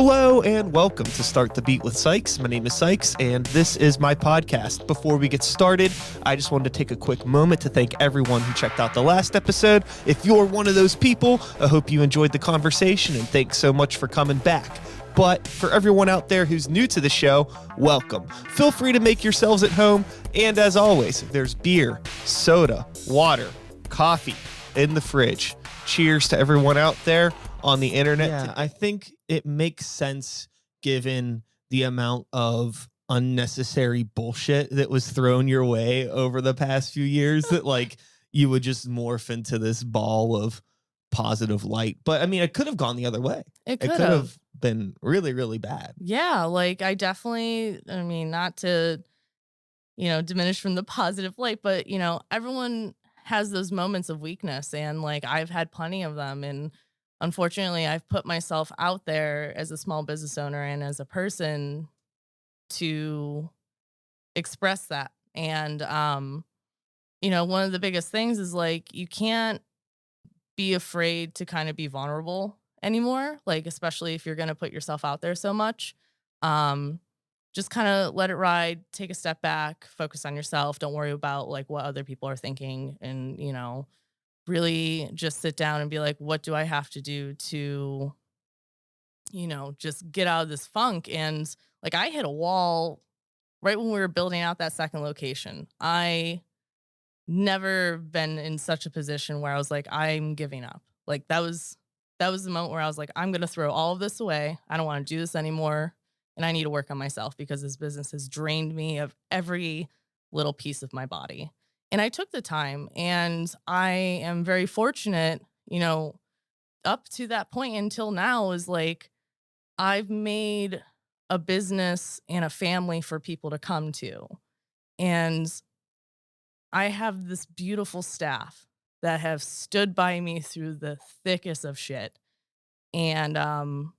Hello and welcome to Start the Beat with Sykes. My name is Sykes and this is my podcast. Before we get started, I just wanted to take a quick moment to thank everyone who checked out the last episode. If you're one of those people, I hope you enjoyed the conversation and thanks so much for coming back. But for everyone out there who's new to the show, welcome. Feel free to make yourselves at home. And as always, there's beer, soda, water, coffee in the fridge. Cheers to everyone out there on the internet. Yeah, I think it makes sense given the amount of unnecessary bullshit that was thrown your way over the past few years that like you would just morph into this ball of positive light. But I mean, it could have gone the other way. It could have been really, really bad. Yeah, like I mean, not to, diminish from the positive light, but, everyone has those moments of weakness and like I've had plenty of them. And unfortunately, I've put myself out there as a small business owner and as a person to express that. And, one of the biggest things is like you can't be afraid to kind of be vulnerable anymore, like especially if you're going to put yourself out there so much. Just kind of let it ride, take a step back, focus on yourself, don't worry about like what other people are thinking, and really just sit down and be like, what do I have to do to just get out of this funk. And like I hit a wall right when we were building out that second location. I never been in such a position where I was like, I'm giving up. Like that was the moment where I was like, I'm going to throw all of this away. I don't want to do this anymore. And I need to work on myself because this business has drained me of every little piece of my body. And I took the time, and I am very fortunate, up to that point until now is like, I've made a business and a family for people to come to. And I have this beautiful staff that have stood by me through the thickest of shit. And, and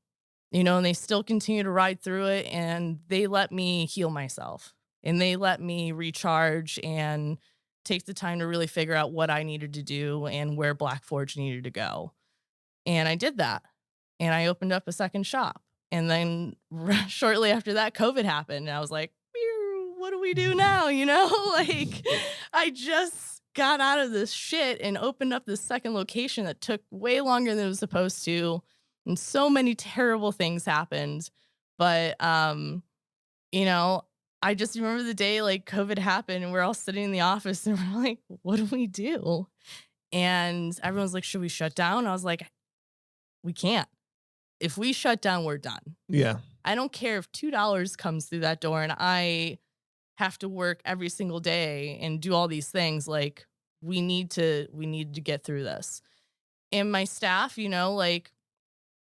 they still continue to ride through it, and they let me heal myself and they let me recharge and take the time to really figure out what I needed to do and where Blackforge needed to go. And I did that, and I opened up a second shop. And then shortly after that, COVID happened. And I was like, what do we do now? Like I just got out of this shit and opened up this second location that took way longer than it was supposed to. And so many terrible things happened. But, I just remember the day like COVID happened and we're all sitting in the office and we're like, what do we do? And everyone's like, should we shut down? I was like, we can't. If we shut down, we're done. Yeah. I don't care if $2 comes through that door and I have to work every single day and do all these things. Like we need to get through this. And my staff, like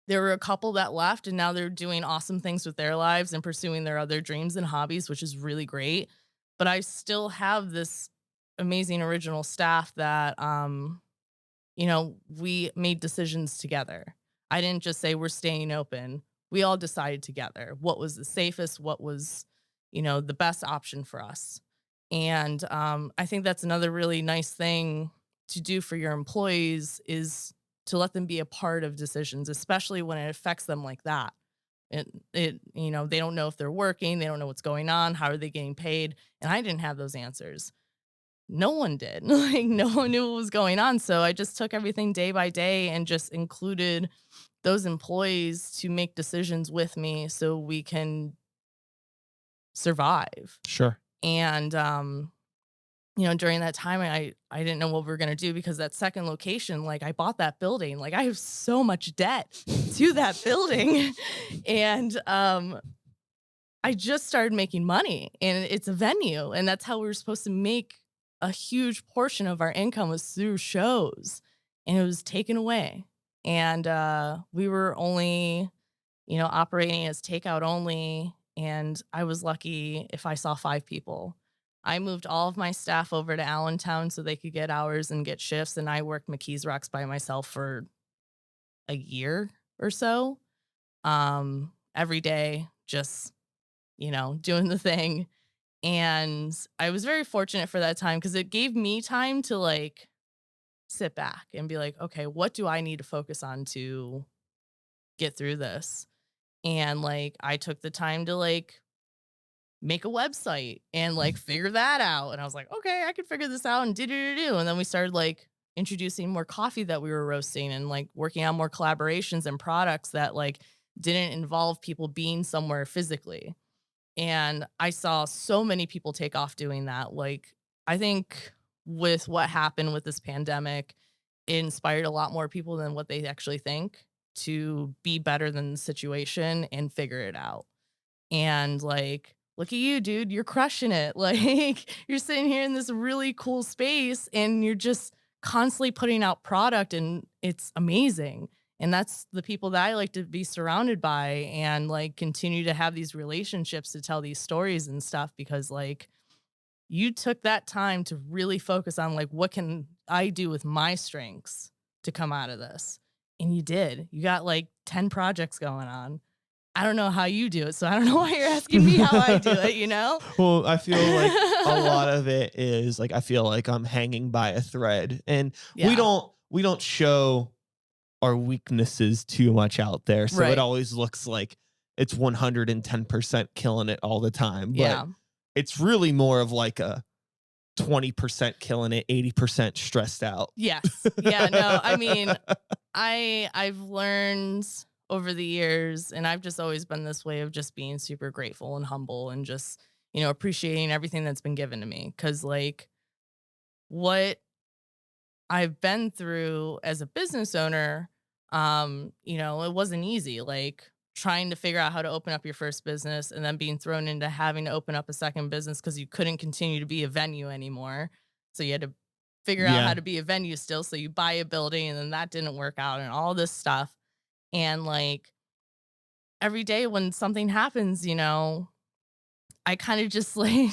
there were a couple that left and now they're doing awesome things with their lives and pursuing their other dreams and hobbies, which is really great. But I still have this amazing original staff that, we made decisions together. I didn't just say we're staying open. We all decided together what was the safest, what was, the best option for us. And I think that's another really nice thing to do for your employees is to let them be a part of decisions, especially when it affects them like that. They don't know if they're working, they don't know what's going on, how are they getting paid? And I didn't have those answers. No one did. Like no one knew what was going on. So I just took everything day by day and just included those employees to make decisions with me so we can survive. Sure. And during that time, I didn't know what we were going to do because that second location, like I bought that building, like I have so much debt to that building. And I just started making money, and it's a venue, and that's how we were supposed to make a huge portion of our income was through shows, and it was taken away. And we were only, operating as takeout only. And I was lucky if I saw 5 people. I moved all of my staff over to Allentown so they could get hours and get shifts. And I worked McKees Rocks by myself for a year or so. Every day, just, doing the thing. And I was very fortunate for that time because it gave me time to like sit back and be like, okay, what do I need to focus on to get through this? And like I took the time to like make a website and like figure that out. And I was like, okay, I could figure this out and do. And then we started like introducing more coffee that we were roasting and like working on more collaborations and products that like didn't involve people being somewhere physically. And I saw so many people take off doing that. Like, I think with what happened with this pandemic, it inspired a lot more people than what they actually think to be better than the situation and figure it out. And like, look at you, dude, you're crushing it. Like, you're sitting here in this really cool space and you're just constantly putting out product and it's amazing. And that's the people that I like to be surrounded by and like continue to have these relationships to tell these stories and stuff because like you took that time to really focus on like what can I do with my strengths to come out of this. And you did. You got like 10 projects going on. I don't know how you do it, so I don't know why you're asking me how I do it, you know? Well, I feel like a lot of it is like I feel like I'm hanging by a thread, and we Yeah. don't show our weaknesses too much out there, so it Right. always looks like it's 110% killing it all the time, but Yeah. it's really more of like a 20% killing it, 80% stressed out. Yes. Yeah, no, I mean, I've learned over the years, and I've just always been this way of just being super grateful and humble and just, appreciating everything that's been given to me. Cause like what I've been through as a business owner, it wasn't easy. Like trying to figure out how to open up your first business and then being thrown into having to open up a second business because you couldn't continue to be a venue anymore. So you had to figure out how Yeah, to be a venue still. So you buy a building and then that didn't work out and all this stuff. And like every day when something happens, I kind of just like,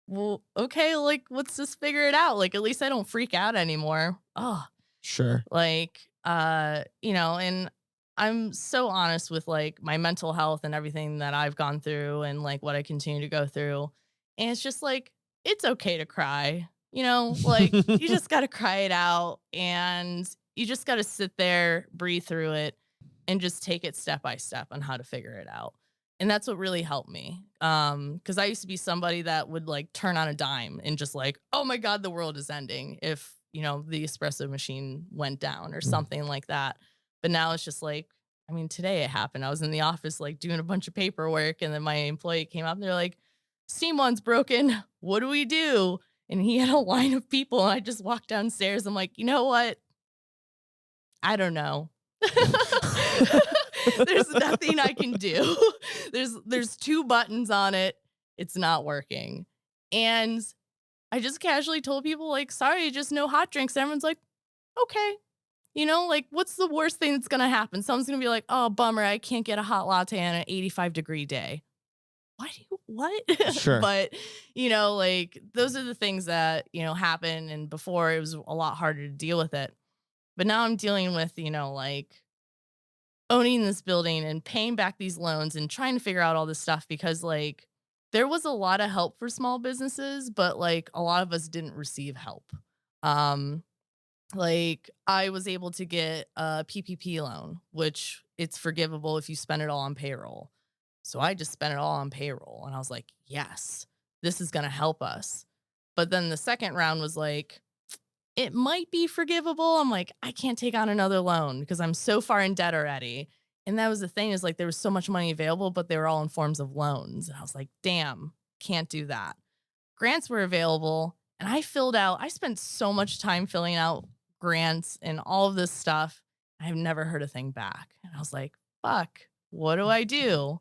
well, okay, like let's just figure it out. Like at least I don't freak out anymore. Oh, sure. like, and I'm so honest with like my mental health and everything that I've gone through and like what I continue to go through. And it's just like, it's okay to cry, like you just got to cry it out and you just got to sit there, breathe through it and just take it step by step on how to figure it out. And that's what really helped me. Cause I used to be somebody that would like turn on a dime and just like, oh my God, the world is ending if, the espresso machine went down or Mm. something like that. But now it's just like, I mean, today it happened. I was in the office like doing a bunch of paperwork and then my employee came up and they're like, steam one's broken. What do we do? And he had a line of people and I just walked downstairs. I'm like, you know what? I don't know. There's nothing I can do. There's two buttons on it. It's not working. And I just casually told people like, sorry, just no hot drinks. And everyone's like, okay. Like what's the worst thing that's gonna happen? Someone's gonna be like, oh bummer, I can't get a hot latte on an 85-degree day. Why do you what? Sure. But like those are the things that, happen. And before it was a lot harder to deal with it. But now I'm dealing with, like owning this building and paying back these loans and trying to figure out all this stuff because like there was a lot of help for small businesses, but like a lot of us didn't receive help. Um, like I was able to get a PPP loan, which it's forgivable if you spend it all on payroll. So I just spent it all on payroll and I was like, yes, this is going to help us. But then the second round was like, it might be forgivable. I'm like, I can't take on another loan because I'm so far in debt already. And that was the thing is like there was so much money available, but they were all in forms of loans. And I was like, damn, can't do that. Grants were available and I spent so much time filling out grants and all of this stuff. I've never heard a thing back. And I was like, fuck, what do I do?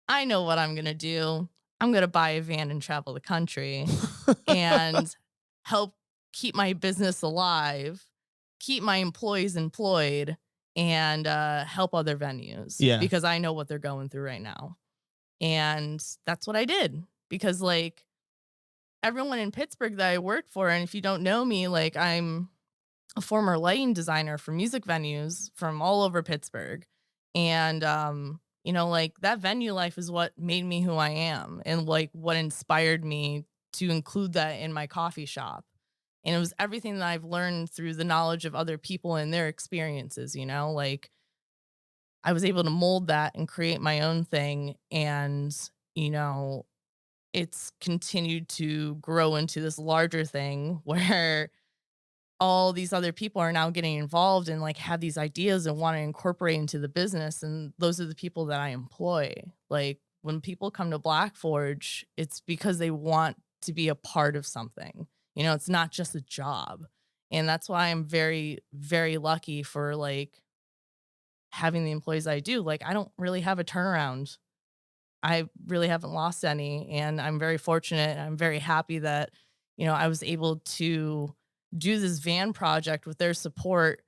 I know what I'm going to do. I'm going to buy a van and travel the country and help keep my business alive, keep my employees employed, and help other venues Yeah. because I know what they're going through right now. And that's what I did because, like, everyone in Pittsburgh that I worked for, and if you don't know me, like, I'm a former lighting designer for music venues from all over Pittsburgh. And, like that venue life is what made me who I am and like what inspired me to include that in my coffee shop. And it was everything that I've learned through the knowledge of other people and their experiences, like I was able to mold that and create my own thing. And, you know, it's continued to grow into this larger thing where all these other people are now getting involved and like have these ideas and want to incorporate into the business. And those are the people that I employ. Like when people come to Blackforge, it's because they want to be a part of something. It's not just a job. And that's why I'm very, very lucky for like having the employees I do. Like I don't really have a turnaround. I really haven't lost any, and I'm very fortunate. I'm very happy that, I was able to do this van project with their support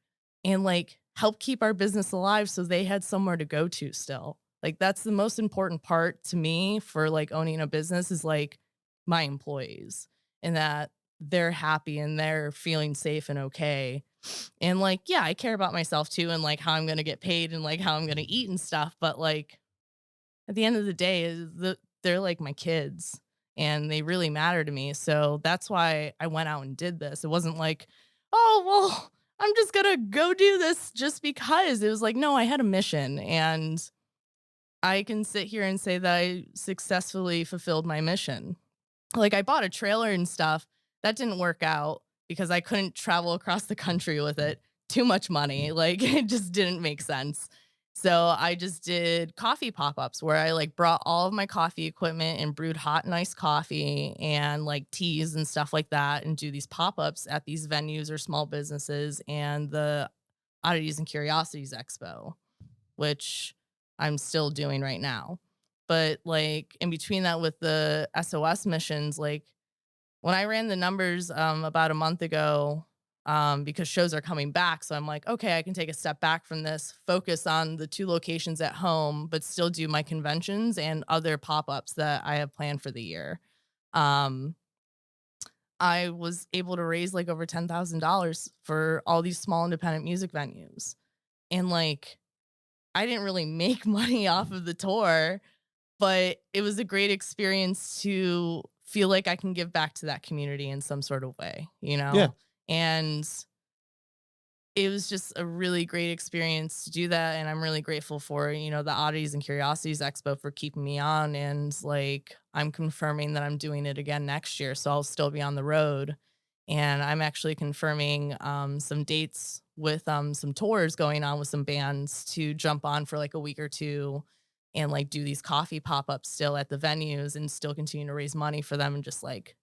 and like help keep our business alive so they had somewhere to go to still. Like that's the most important part to me for like owning a business is like my employees and that they're happy and they're feeling safe and okay. And like, yeah, I care about myself too and like how I'm going to get paid and like how I'm going to eat and stuff, but like at the end of the day, they're like my kids and they really matter to me. So that's why I went out and did this. It wasn't like, oh, well, I'm just going to go do this just because. It was like, no, I had a mission and I can sit here and say that I successfully fulfilled my mission. Like I bought a trailer and stuff. That didn't work out because I couldn't travel across the country with it. Too much money. Like it just didn't make sense. So I just did coffee pop-ups where I like brought all of my coffee equipment and brewed hot and iced coffee and like teas and stuff like that and do these pop-ups at these venues or small businesses and the Oddities and Curiosities Expo, which I'm still doing right now. But like in between that with the SOS missions, like when I ran the numbers about a month ago, because shows are coming back, so I'm like, okay, I can take a step back from this, focus on the 2 locations at home, but still do my conventions and other pop-ups that I have planned for the year. Um, I was able to raise like over $10,000 for all these small independent music venues. And like I didn't really make money off of the tour, but it was a great experience to feel like I can give back to that community in some sort of way, you Yeah. know? And it was just a really great experience to do that. And I'm really grateful for, the Oddities and Curiosities Expo for keeping me on. And like, I'm confirming that I'm doing it again next year. So I'll still be on the road. And I'm actually confirming some dates with some tours going on with some bands to jump on for like a week or two and like do these coffee pop-ups still at the venues and still continue to raise money for them and just like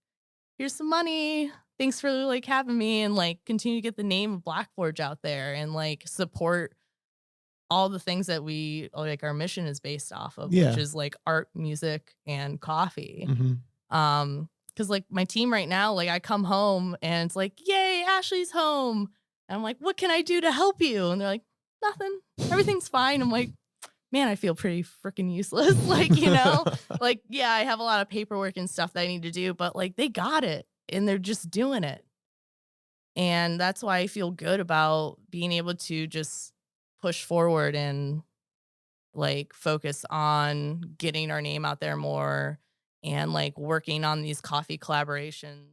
here's some money. Thanks for like having me and like continue to get the name of Blackforge out there and like support all the things that we like our mission is based off of, which Yeah. is like art, music, and coffee. Hmm. Because like my team right now, like I come home and it's like, yay, Ashley's home. And I'm like, what can I do to help you? And they're like, nothing. Everything's fine. I'm like, man, I feel pretty freaking useless. Like, like, yeah, I have a lot of paperwork and stuff that I need to do, but like they got it and they're just doing it. And that's why I feel good about being able to just push forward and like focus on getting our name out there more and like working on these coffee collaborations